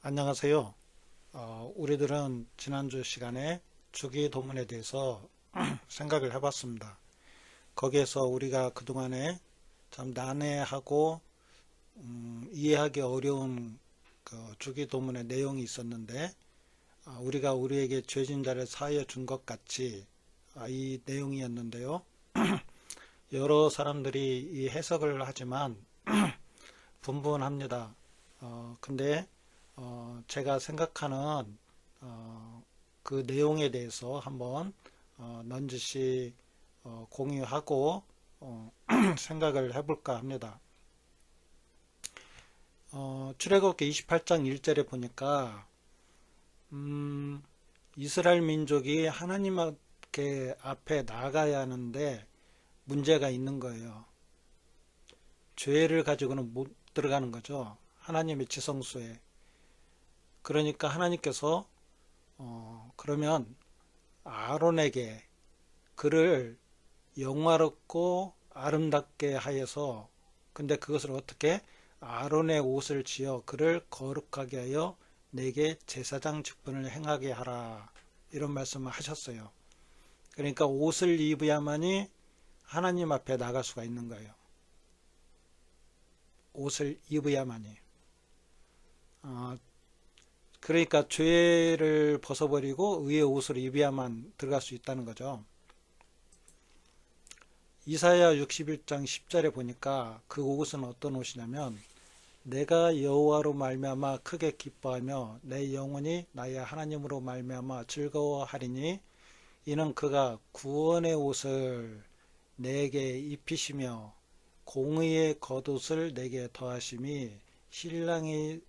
안녕하세요. 우리들은 지난주 시간에 주기도문에 대해서 생각을 해봤습니다. 거기에서 우리가 그동안에 참 난해하고 이해하기 어려운 그 주기도문의 내용이 있었는데 우리가 우리에게 죄진 자를 사하여 준 것 같이 이 내용이었는데요. 여러 사람들이 이 해석을 하지만 분분합니다. 근데 제가 생각하는 그 내용에 대해서 한번 넌지시 공유하고 생각을 해볼까 합니다. 출애굽기 28장 1절에 보니까 이스라엘 민족이 하나님 앞에 나가야 하는데 문제가 있는 거예요. 죄를 가지고는 못 들어가는 거죠. 하나님의 지성소에. 그러니까 하나님께서 그러면 아론에게 그를 영화롭고 아름답게 하여서, 근데 그것을 어떻게 아론의 옷을 지어 그를 거룩하게 하여 내게 제사장 직분을 행하게 하라, 이런 말씀을 하셨어요. 그러니까 옷을 입어야만이 하나님 앞에 나갈 수가 있는 거예요. 옷을 입어야만이. 그러니까 죄를 벗어버리고 의의 옷을 입어야만 들어갈 수 있다는 거죠. 이사야 61장 10절에 보니까 그 옷은 어떤 옷이냐면, 내가 여호와로 말미암아 크게 기뻐하며 내 영혼이 나의 하나님으로 말미암아 즐거워하리니 이는 그가 구원의 옷을 내게 입히시며 공의의 겉옷을 내게 더하심이 신랑이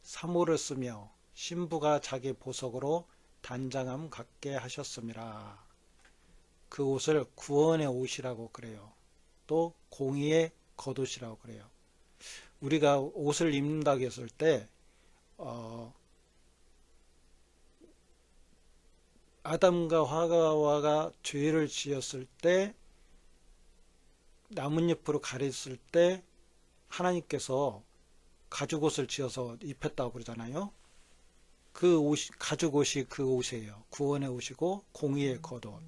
사모를 쓰며 신부가 자기 보석으로 단장함 갖게 하셨음이라. 그 옷을 구원의 옷이라고 그래요. 또 공의의 겉옷이라고 그래요. 우리가 옷을 입는다고 했을 때 아담과 화가와가 죄를 지었을 때, 나뭇잎으로 가렸을 때 하나님께서 가죽옷을 지어서 입혔다고 그러잖아요. 그 옷, 가죽옷이 그 옷이에요. 구원의 옷이고 공의의 겉옷.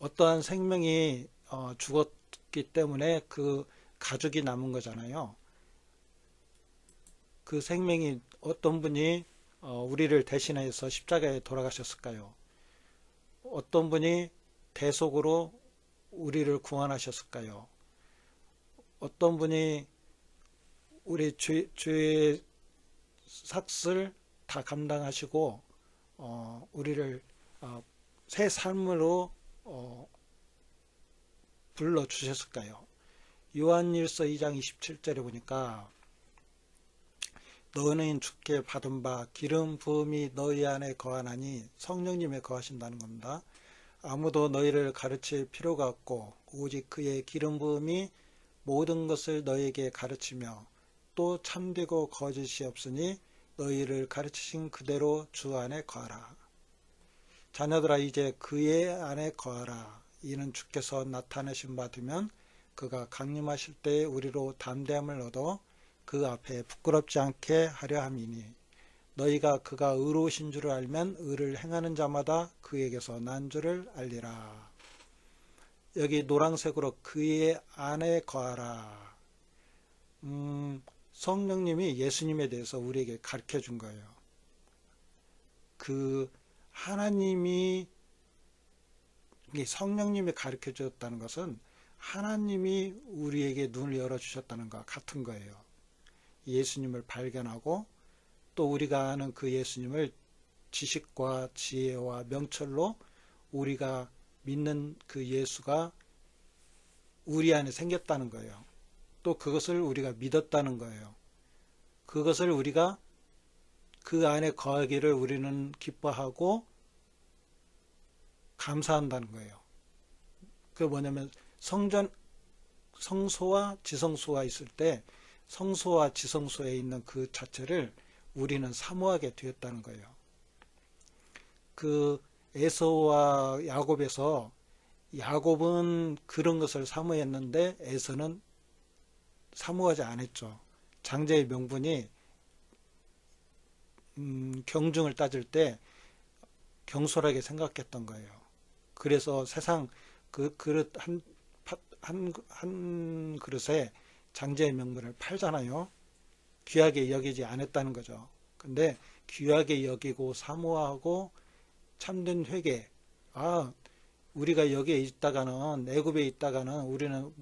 어떠한 생명이 죽었기 때문에 그 가죽이 남은 거잖아요. 그 생명이, 어떤 분이 우리를 대신해서 십자가에 돌아가셨을까요? 어떤 분이 대속으로 우리를 구원하셨을까요? 어떤 분이 우리 죄의 삭을 다 감당하시고 우리를 새 삶으로 불러주셨을까요? 요한일서 2장 27절에 보니까 너는 주께 받은 바 기름 부음이 너희 안에 거하나니, 성령님에 거하신다는 겁니다. 아무도 너희를 가르칠 필요가 없고 오직 그의 기름 부음이 모든 것을 너희에게 가르치며 또 참되고 거짓이 없으니 너희를 가르치신 그대로 주 안에 거하라. 자녀들아, 이제 그의 안에 거하라. 이는 주께서 나타내신 바 되면 그가 강림하실 때에 우리로 담대함을 얻어 그 앞에 부끄럽지 않게 하려 함이니, 너희가 그가 의로우신 줄을 알면 의를 행하는 자마다 그에게서 난 줄을 알리라. 여기 노란색으로 그의 안에 거하라. 성령님이 예수님에 대해서 우리에게 가르쳐 준 거예요. 그 하나님이, 성령님이 가르쳐 줬다는 것은 하나님이 우리에게 눈을 열어주셨다는 것과 같은 거예요. 예수님을 발견하고 또 우리가 아는 그 예수님을 지식과 지혜와 명철로 우리가 믿는 그 예수가 우리 안에 생겼다는 거예요. 또 그것을 우리가 믿었다는 거예요. 그것을 우리가 그 안에 거하기를 우리는 기뻐하고 감사한다는 거예요. 그 뭐냐면 성소와 지성소가 있을 때 성소와 지성소에 있는 그 자체를 우리는 사모하게 되었다는 거예요. 그 에서와 야곱에서, 야곱은 그런 것을 사모했는데 에서는 사모하지 않았죠. 장자의 명분이 경중을 따질 때 경솔하게 생각했던 거예요. 그래서 세상 그 그릇 한 그릇에 장자의 명분을 팔잖아요. 귀하게 여기지 않았다는 거죠. 근데 귀하게 여기고 사모하고 참된 회개, 우리가 여기에 있다가는, 애굽에 있다가는 우리는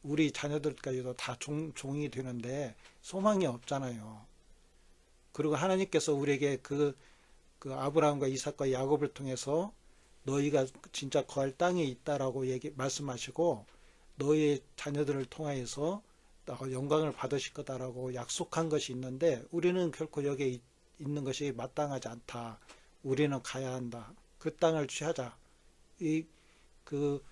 우리 자녀들까지도 다 종이 되는데 소망이 없잖아요. 그리고 하나님께서 우리에게 그 아브라함과 이삭과 야곱을 통해서 너희가 진짜 거할 땅에 있다라고 말씀하시고 너희의 자녀들을 통하여서 영광을 받으실 거다라고 약속한 것이 있는데 우리는 결코 여기에 있는 것이 마땅하지 않다. 우리는 가야 한다. 그 땅을 취하자. 그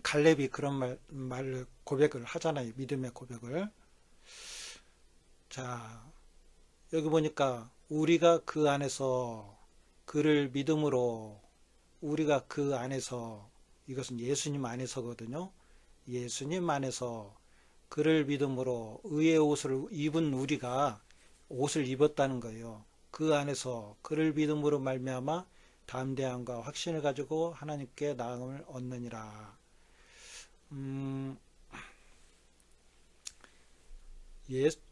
갈렙이 그런 말을 고백을 하잖아요. 믿음의 고백을. 자, 여기 보니까 우리가 그 안에서 그를 믿음으로 우리가 그 안에서 이것은 예수님 안에서거든요. 예수님 안에서 그를 믿음으로 의의 옷을 입은 우리가 옷을 입었다는 거예요. 그 안에서 그를 믿음으로 말미암아 담대함과 확신을 가지고 하나님께 나음을 얻느니라.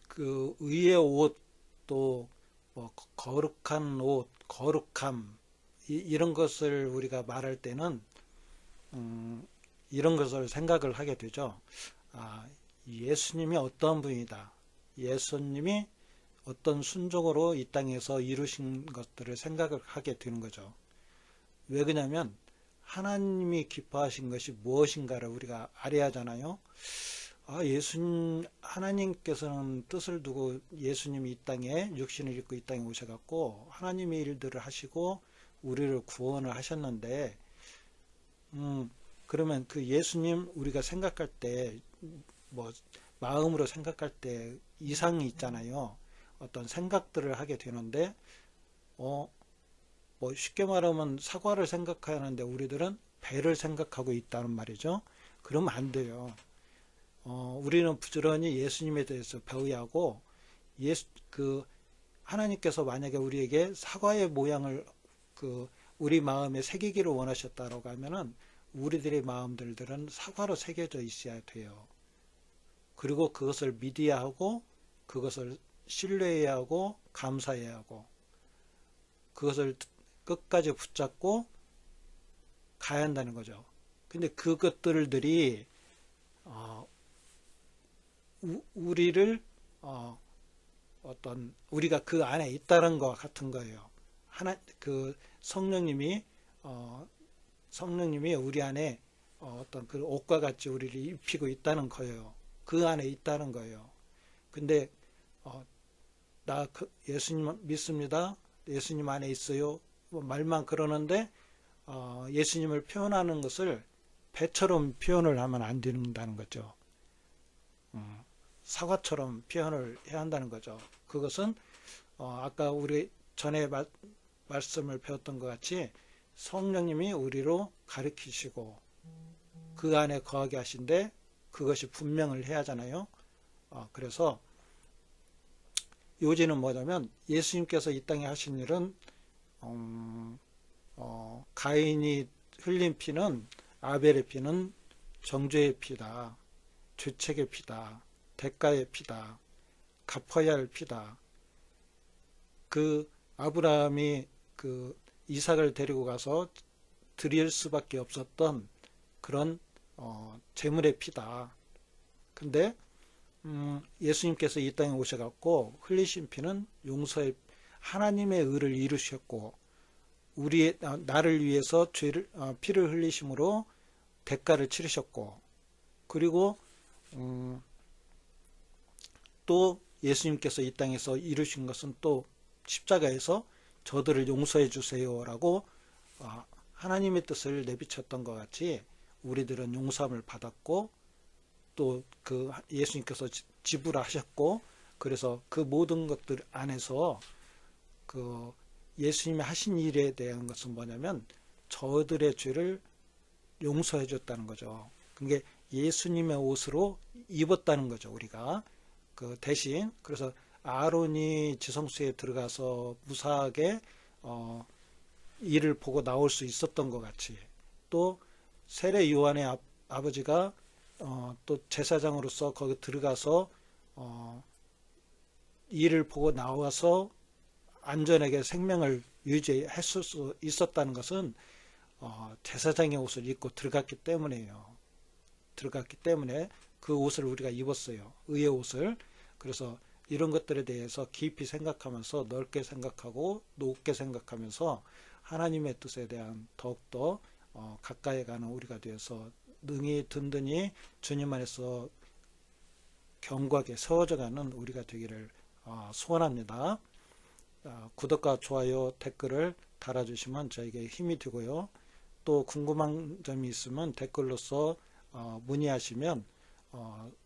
그 의의 옷, 또 뭐 거룩한 옷, 거룩함, 이런 것을 우리가 말할 때는 이런 것을 생각을 하게 되죠. 예수님이 어떤 분이다. 예수님이 어떤 순종으로 이 땅에서 이루신 것들을 생각을 하게 되는 거죠. 왜 그러냐면 하나님이 기뻐하신 것이 무엇인가를 우리가 알아야 하잖아요. 하나님께서는 뜻을 두고 예수님이 이 땅에 육신을 입고 이 땅에 오셔갖고 하나님의 일들을 하시고 우리를 구원을 하셨는데, 그러면 그 예수님 우리가 생각할 때, 뭐, 마음으로 생각할 때 이상이 있잖아요. 어떤 생각들을 하게 되는데, 뭐 쉽게 말하면 사과를 생각하는데 우리들은 배를 생각하고 있다는 말이죠. 그러면 안 돼요. 우리는 부지런히 예수님에 대해서 배워야 하고, 하나님께서 만약에 우리에게 사과의 모양을 우리 마음에 새기기를 원하셨다라고 하면은 우리들의 마음들은 사과로 새겨져 있어야 돼요. 그리고 그것을 믿어야 하고, 그것을 신뢰해야 하고, 감사해야 하고, 그것을 끝까지 붙잡고 가야 한다는 거죠. 근데 그것들이 우리를 우리가 그 안에 있다는 것 같은 거예요. 성령님이 우리 안에 어떤 그 옷과 같이 우리를 입히고 있다는 거예요. 그 안에 있다는 거예요. 근데 나 예수님 믿습니다. 예수님 안에 있어요. 말만 그러는데 예수님을 표현하는 것을 배처럼 표현을 하면 안 된다는 거죠. 사과처럼 표현을 해야 한다는 거죠. 그것은 아까 우리 전에 말씀을 배웠던 것 같이 성령님이 우리로 가르치시고 그 안에 거하게 하신데 그것이 분명을 해야 하잖아요. 그래서 요지는 뭐냐면 예수님께서 이 땅에 하신 일은 가인이 흘린 피는, 아벨의 피는 정죄의 피다. 죄책의 피다. 대가의 피다. 갚아야 할 피다. 그 아브라함이 그 이삭을 데리고 가서 드릴 수밖에 없었던 그런 재물의 피다. 근데 예수님께서 이 땅에 오셔갖고 흘리신 피는 용서의, 하나님의 의를 이루셨고 나를 위해서 피를 흘리심으로 대가를 치르셨고, 그리고 또 예수님께서 이 땅에서 이루신 것은 또 십자가에서 저들을 용서해 주세요라고 하나님의 뜻을 내비쳤던 것 같이 우리들은 용서함을 받았고, 또 그 예수님께서 지불하셨고, 그래서 그 모든 것들 안에서 그 예수님이 하신 일에 대한 것은 뭐냐면 저들의 죄를 용서해 줬다는 거죠. 그게 예수님의 옷으로 입었다는 거죠. 우리가 그 대신 그래서 아론이 지성소에 들어가서 무사하게 이를 보고 나올 수 있었던 것 같이 또 세례 요한의 아버지가 또 제사장으로서 거기 들어가서 이를 보고 나와서 안전하게 생명을 유지했을 수 있었다는 것은 제사장의 옷을 입고 들어갔기 때문이에요. 들어갔기 때문에 그 옷을 우리가 입었어요. 의의 옷을. 그래서 이런 것들에 대해서 깊이 생각하면서 넓게 생각하고 높게 생각하면서 하나님의 뜻에 대한 더욱더 가까이 가는 우리가 되어서 능히 든든히 주님 안에서 견고하게 세워져가는 우리가 되기를 소원합니다. 구독과 좋아요, 댓글을 달아주시면 저에게 힘이 되고요. 또 궁금한 점이 있으면 댓글로서 문의하시면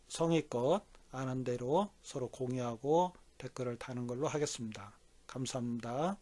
성의껏 아는 대로 서로 공유하고 댓글을 다는 걸로 하겠습니다. 감사합니다.